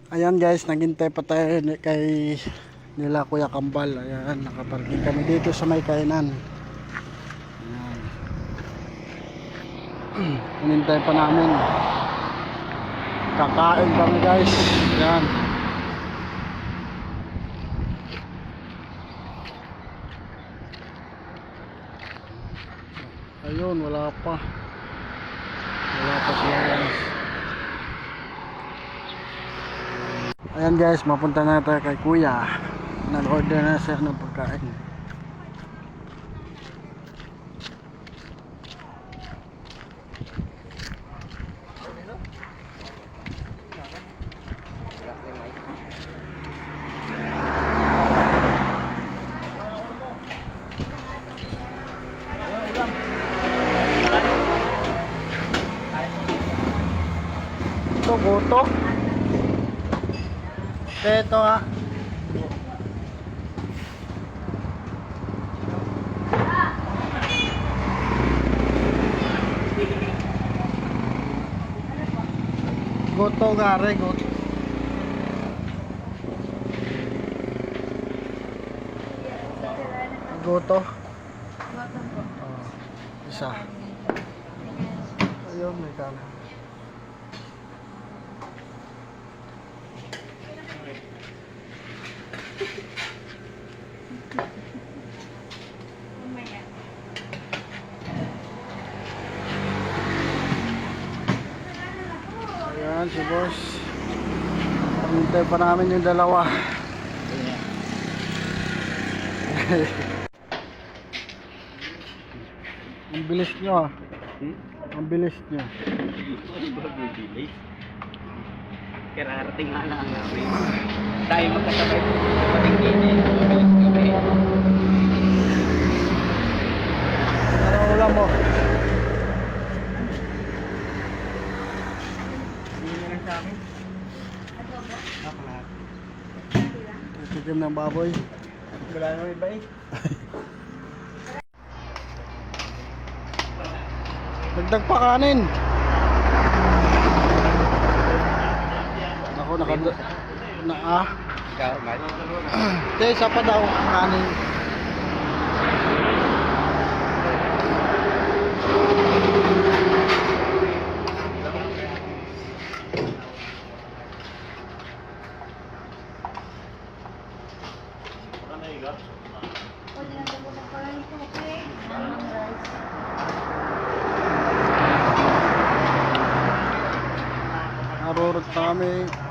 Ayan guys, naghintay pa tayo kay nila Kuya Kambal. Ayan, nakaparking kami dito sa may kainan. Ayan. Hinintay pa namin. Kakain kami guys. Ayan. Ayun, wala pa. Wala pa sila guys. Ayan guys, mapunta na tayo kay Kuya. Nag-order na siya ng pagkain. Ito, goto. Ito nga. Goto gare, goto. Goto. Isa. Ayun, may kanan. Ayan si boss. Hintay pa namin yung dalawa. Ang bilis nyo ah. Ang bilis nyo. Bilis. Kararating nga lang namin. Tayo magkasabay po sa patingin. Mabilis kami. Ano ulam mo? Hindi na lang sa akin. Ako lahat. Tikim ng baboy. Wala naman iba eh. Dagdag pa kanin. Ako na Ikaw, Mike. Te, isa pa daw kanin. Narurot na kami.